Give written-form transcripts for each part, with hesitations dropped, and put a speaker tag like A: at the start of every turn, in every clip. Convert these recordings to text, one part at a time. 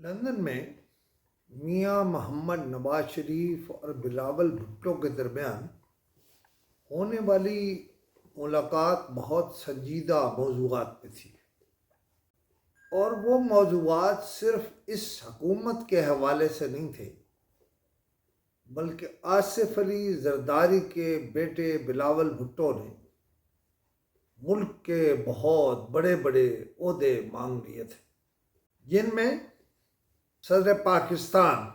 A: London میں میاں محمد نواز شریف اور بلاول بھٹو کے درمیان ہونے والی ملاقات بہت سنجیدہ موضوعات پہ تھی، اور وہ موضوعات صرف اس حکومت کے حوالے سے نہیں تھے، بلکہ آصف علی زرداری کے بیٹے بلاول بھٹو نے ملک کے بہت بڑے بڑے عہدے مانگ لیے تھے، جن میں صدر پاکستان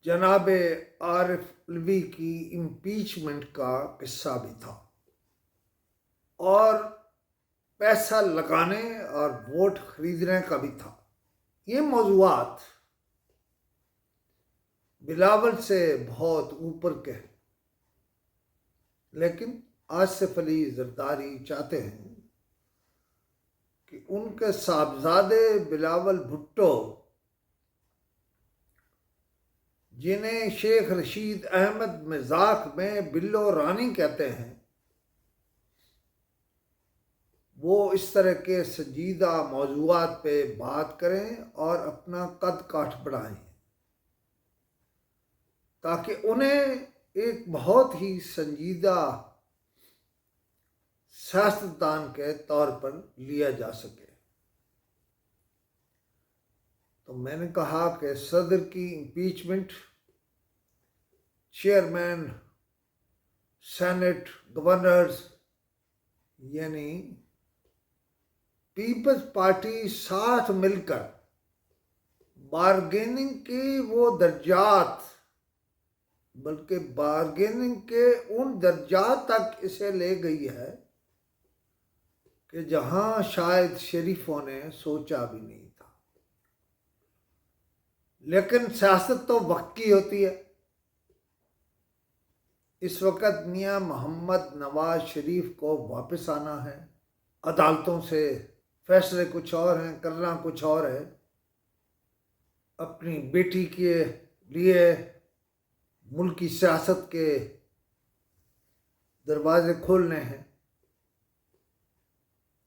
A: جناب عارف الوی کی امپیچمنٹ کا قصہ بھی تھا، اور پیسہ لگانے اور ووٹ خریدنے کا بھی تھا۔ یہ موضوعات بلاول سے بہت اوپر کے ہیں، لیکن آصف علی زرداری چاہتے ہیں کہ ان کے صاحبزادے بلاول بھٹو، جنہیں شیخ رشید احمد مذاق میں بلو رانی کہتے ہیں، وہ اس طرح کے سنجیدہ موضوعات پہ بات کریں اور اپنا قد کاٹھ بڑھائیں، تاکہ انہیں ایک بہت ہی سنجیدہ سیاستدان کے طور پر لیا جا سکے۔ تو میں نے کہا کہ صدر کی امپیچمنٹ، چیئرمین سینٹ، گورنرز، یعنی پیپلز پارٹی ساتھ مل کر بارگیننگ کی وہ درجات، بلکہ بارگیننگ کے ان درجات تک اسے لے گئی ہے کہ جہاں شاید شریفوں نے سوچا بھی نہیں تھا۔ لیکن سیاست تو وقت کی ہوتی ہے۔ اس وقت میاں محمد نواز شریف کو واپس آنا ہے، عدالتوں سے فیصلے کچھ اور ہیں، کرنا کچھ اور ہے، اپنی بیٹی کے لیے ملکی سیاست کے دروازے کھولنے ہیں۔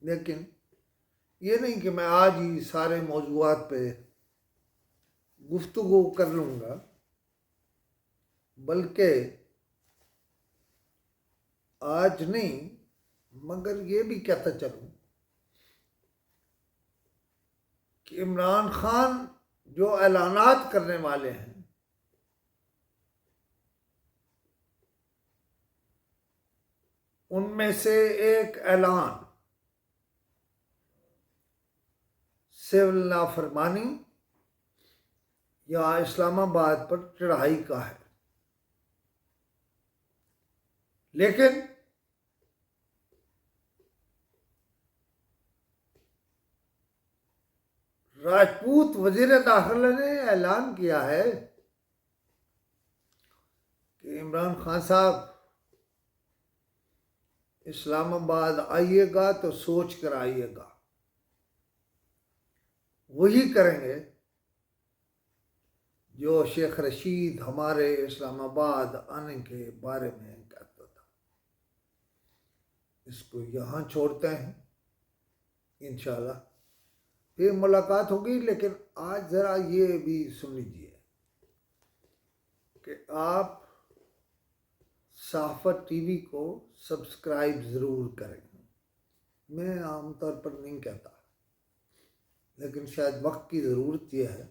A: لیکن یہ نہیں کہ میں آج ہی سارے موضوعات پہ گفتگو کر لوں گا، بلکہ آج نہیں، مگر یہ بھی کہتا چلوں کہ عمران خان جو اعلانات کرنے والے ہیں، ان میں سے ایک اعلان سول نافرمانی یا اسلام آباد پر چڑھائی کا ہے۔ لیکن راجپوت وزیر داخلہ نے اعلان کیا ہے کہ عمران خان صاحب اسلام آباد آئیے گا تو سوچ کر آئیے گا، وہی کریں گے جو شیخ رشید ہمارے اسلام آباد آنے کے بارے میں کہتا تھا۔ اس کو یہاں چھوڑتے ہیں، انشاءاللہ پھر ملاقات ہوگی۔ لیکن آج ذرا یہ بھی سن لیجیے کہ آپ صحافت ٹی وی کو سبسکرائب ضرور کریں۔ میں عام طور پر نہیں کہتا، لیکن شاید وقت کی ضرورت یہ ہے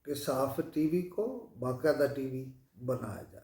A: کہ صحافت ٹی وی کو باقاعدہ ٹی وی بنایا جائے۔